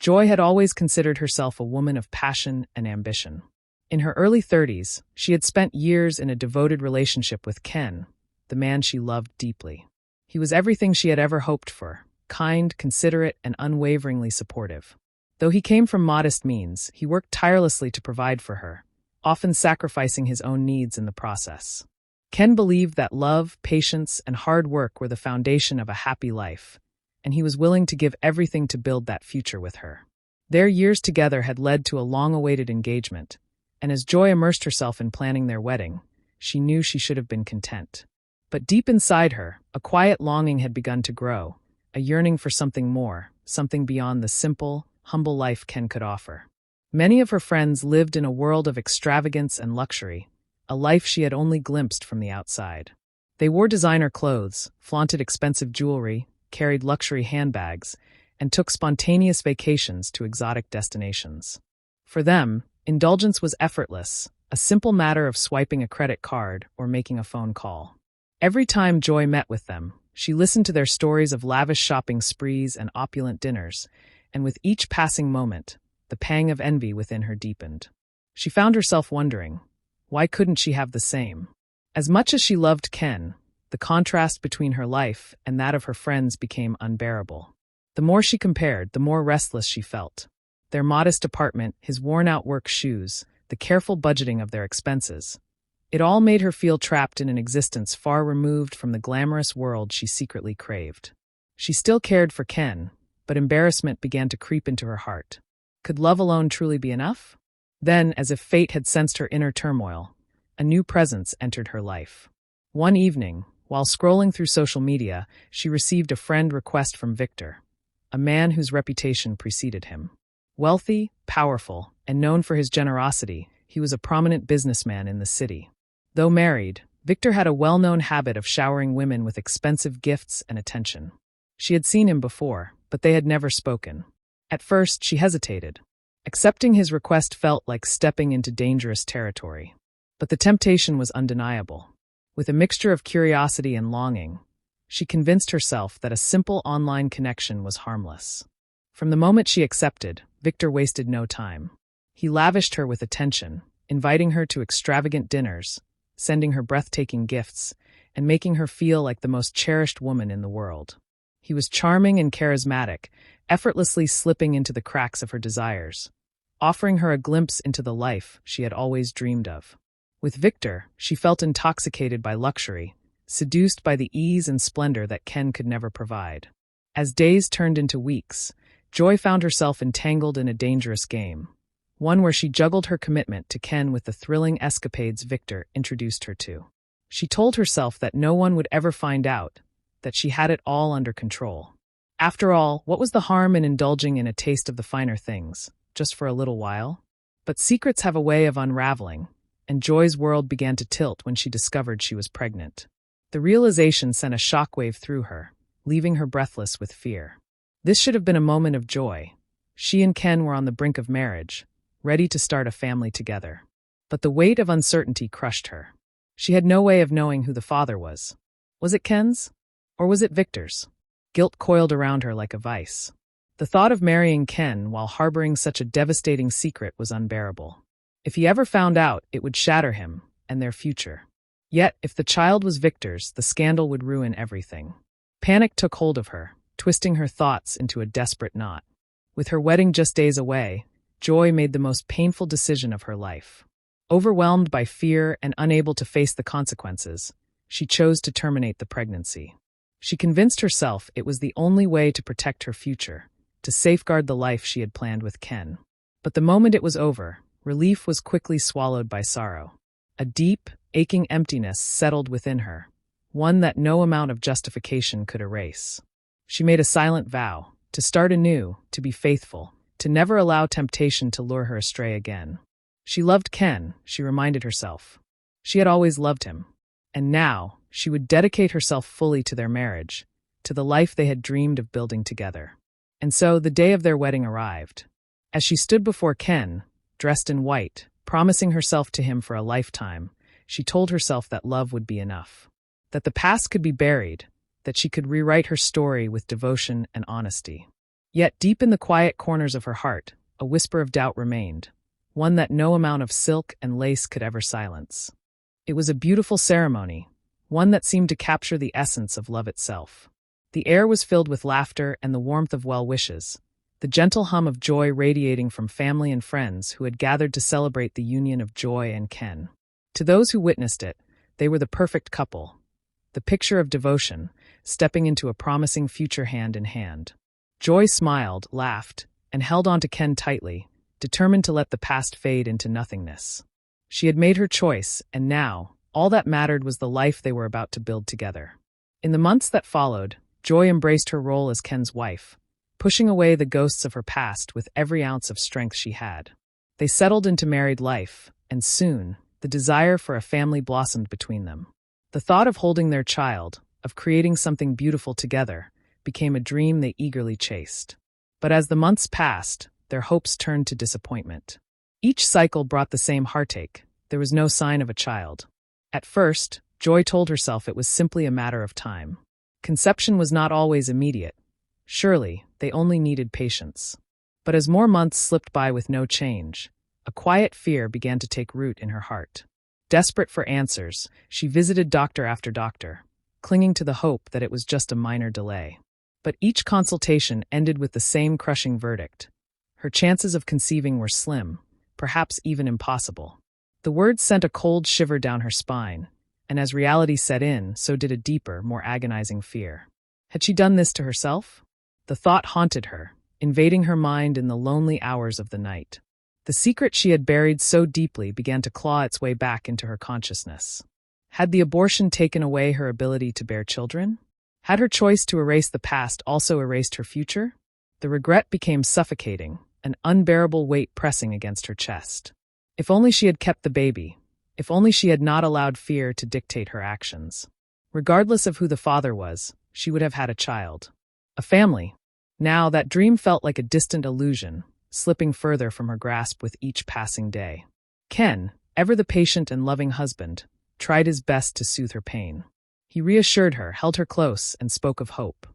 Joy had always considered herself a woman of passion and ambition. In her early 30s, she had spent years in a devoted relationship with Ken, the man she loved deeply. He was everything she had ever hoped for: kind, considerate, and unwaveringly supportive. Though he came from modest means, he worked tirelessly to provide for her, often sacrificing his own needs in the process. Ken believed that love, patience, and hard work were the foundation of a happy life, and he was willing to give everything to build that future with her. Their years together had led to a long-awaited engagement, and as Joy immersed herself in planning their wedding, she knew she should have been content. But deep inside her, a quiet longing had begun to grow, a yearning for something more, something beyond the simple, humble life Ken could offer. Many of her friends lived in a world of extravagance and luxury, a life she had only glimpsed from the outside. They wore designer clothes, flaunted expensive jewelry, carried luxury handbags, and took spontaneous vacations to exotic destinations. For them, indulgence was effortless, a simple matter of swiping a credit card or making a phone call. Every time Joy met with them, she listened to their stories of lavish shopping sprees and opulent dinners, and with each passing moment, the pang of envy within her deepened. She found herself wondering, why couldn't she have the same? As much as she loved Ken, the contrast between her life and that of her friends became unbearable. The more she compared, the more restless she felt. Their modest apartment, his worn-out work shoes, the careful budgeting of their expenses. It all made her feel trapped in an existence far removed from the glamorous world she secretly craved. She still cared for Ken, but embarrassment began to creep into her heart. Could love alone truly be enough? Then, as if fate had sensed her inner turmoil, a new presence entered her life. One evening, while scrolling through social media, she received a friend request from Victor, a man whose reputation preceded him. Wealthy, powerful, and known for his generosity, he was a prominent businessman in the city. Though married, Victor had a well-known habit of showering women with expensive gifts and attention. She had seen him before, but they had never spoken. At first, she hesitated. Accepting his request felt like stepping into dangerous territory. But the temptation was undeniable. With a mixture of curiosity and longing, she convinced herself that a simple online connection was harmless. From the moment she accepted, Victor wasted no time. He lavished her with attention, inviting her to extravagant dinners, sending her breathtaking gifts, and making her feel like the most cherished woman in the world. He was charming and charismatic, effortlessly slipping into the cracks of her desires, offering her a glimpse into the life she had always dreamed of. With Victor, she felt intoxicated by luxury, seduced by the ease and splendor that Ken could never provide. As days turned into weeks, Joy found herself entangled in a dangerous game, one where she juggled her commitment to Ken with the thrilling escapades Victor introduced her to. She told herself that no one would ever find out, that she had it all under control. After all, what was the harm in indulging in a taste of the finer things, just for a little while? But secrets have a way of unraveling, and Joy's world began to tilt when she discovered she was pregnant. The realization sent a shockwave through her, leaving her breathless with fear. This should have been a moment of joy. She and Ken were on the brink of marriage, ready to start a family together. But the weight of uncertainty crushed her. She had no way of knowing who the father was. Was it Ken's? Or was it Victor's? Guilt coiled around her like a vice. The thought of marrying Ken while harboring such a devastating secret was unbearable. If he ever found out, it would shatter him and their future. Yet, if the child was Victor's, the scandal would ruin everything. Panic took hold of her, twisting her thoughts into a desperate knot. With her wedding just days away, Joy made the most painful decision of her life. Overwhelmed by fear and unable to face the consequences, she chose to terminate the pregnancy. She convinced herself it was the only way to protect her future, to safeguard the life she had planned with Ken. But the moment it was over, relief was quickly swallowed by sorrow. A deep, aching emptiness settled within her, one that no amount of justification could erase. She made a silent vow, to start anew, to be faithful, to never allow temptation to lure her astray again. She loved Ken, she reminded herself. She had always loved him. And now, she would dedicate herself fully to their marriage, to the life they had dreamed of building together. And so the day of their wedding arrived. As she stood before Ken, dressed in white, promising herself to him for a lifetime, she told herself that love would be enough. That the past could be buried, that she could rewrite her story with devotion and honesty. Yet deep in the quiet corners of her heart, a whisper of doubt remained, one that no amount of silk and lace could ever silence. It was a beautiful ceremony, one that seemed to capture the essence of love itself. The air was filled with laughter and the warmth of well-wishes, the gentle hum of joy radiating from family and friends who had gathered to celebrate the union of Joy and Ken. To those who witnessed it, they were the perfect couple, the picture of devotion, stepping into a promising future hand in hand. Joy smiled, laughed, and held on to Ken tightly, determined to let the past fade into nothingness. She had made her choice, and now, all that mattered was the life they were about to build together. In the months that followed, Joy embraced her role as Ken's wife, pushing away the ghosts of her past with every ounce of strength she had. They settled into married life, and soon, the desire for a family blossomed between them. The thought of holding their child, of creating something beautiful together, became a dream they eagerly chased. But as the months passed, their hopes turned to disappointment. Each cycle brought the same heartache. There was no sign of a child. At first, Joy told herself it was simply a matter of time. Conception was not always immediate. Surely, they only needed patience. But as more months slipped by with no change, a quiet fear began to take root in her heart. Desperate for answers, she visited doctor after doctor, clinging to the hope that it was just a minor delay. But each consultation ended with the same crushing verdict. Her chances of conceiving were slim, perhaps even impossible. The words sent a cold shiver down her spine, and as reality set in, so did a deeper, more agonizing fear. Had she done this to herself? The thought haunted her, invading her mind in the lonely hours of the night. The secret she had buried so deeply began to claw its way back into her consciousness. Had the abortion taken away her ability to bear children? Had her choice to erase the past also erased her future? The regret became suffocating, an unbearable weight pressing against her chest. If only she had kept the baby. If only she had not allowed fear to dictate her actions. Regardless of who the father was, she would have had a child. A family. Now that dream felt like a distant illusion, slipping further from her grasp with each passing day. Ken, ever the patient and loving husband, tried his best to soothe her pain. He reassured her, held her close, and spoke of hope.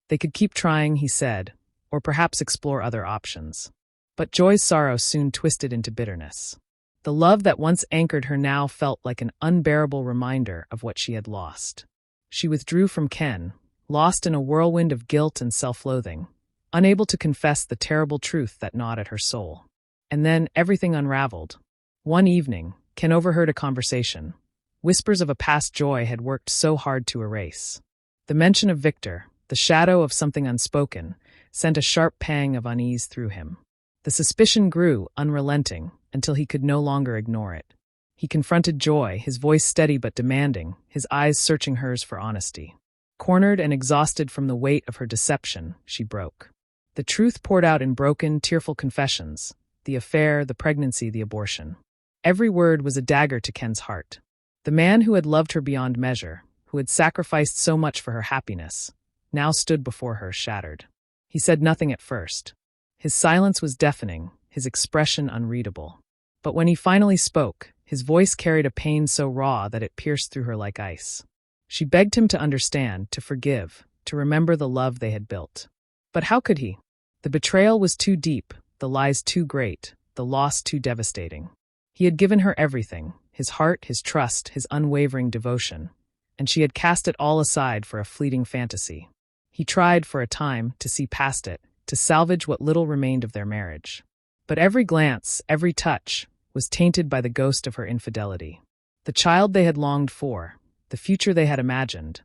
They could keep trying, he said, or perhaps explore other options. But Joy's sorrow soon twisted into bitterness. The love that once anchored her now felt like an unbearable reminder of what she had lost. She withdrew from Ken, lost in a whirlwind of guilt and self-loathing, unable to confess the terrible truth that gnawed at her soul. And then everything unraveled. One evening, Ken overheard a conversation. Whispers of a past joy had worked so hard to erase. The mention of Victor, the shadow of something unspoken, sent a sharp pang of unease through him. The suspicion grew, unrelenting, until he could no longer ignore it. He confronted Joy, his voice steady but demanding, his eyes searching hers for honesty. Cornered and exhausted from the weight of her deception, she broke. The truth poured out in broken, tearful confessions: the affair, the pregnancy, the abortion. Every word was a dagger to Ken's heart. The man who had loved her beyond measure, who had sacrificed so much for her happiness, now stood before her shattered. He said nothing at first. His silence was deafening, his expression unreadable. But when he finally spoke, his voice carried a pain so raw that it pierced through her like ice. She begged him to understand, to forgive, to remember the love they had built. But how could he? The betrayal was too deep, the lies too great, the loss too devastating. He had given her everything, his heart, his trust, his unwavering devotion, and she had cast it all aside for a fleeting fantasy. He tried, for a time, to see past it, to salvage what little remained of their marriage. But every glance, every touch, was tainted by the ghost of her infidelity. The child they had longed for, the future they had imagined,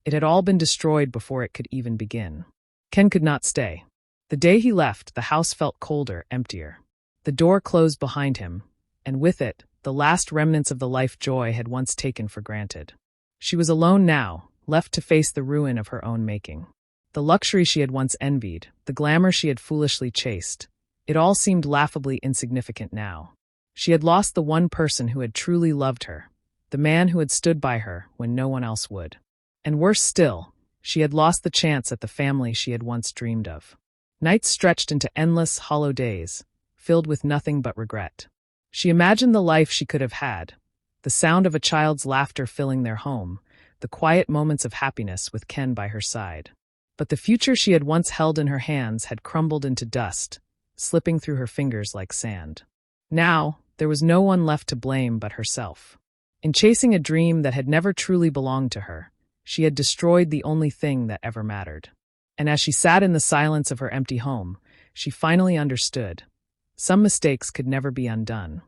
it had all been destroyed before it could even begin. Ken could not stay. The day he left, the house felt colder, emptier. The door closed behind him, and with it, the last remnants of the life Joy had once taken for granted. She was alone now, left to face the ruin of her own making. The luxury she had once envied, the glamour she had foolishly chased, it all seemed laughably insignificant now. She had lost the one person who had truly loved her, the man who had stood by her when no one else would. And worse still, she had lost the chance at the family she had once dreamed of. Nights stretched into endless, hollow days, filled with nothing but regret. She imagined the life she could have had, the sound of a child's laughter filling their home, the quiet moments of happiness with Ken by her side. But the future she had once held in her hands had crumbled into dust, slipping through her fingers like sand. Now, there was no one left to blame but herself. In chasing a dream that had never truly belonged to her, she had destroyed the only thing that ever mattered. And as she sat in the silence of her empty home, she finally understood. Some mistakes could never be undone,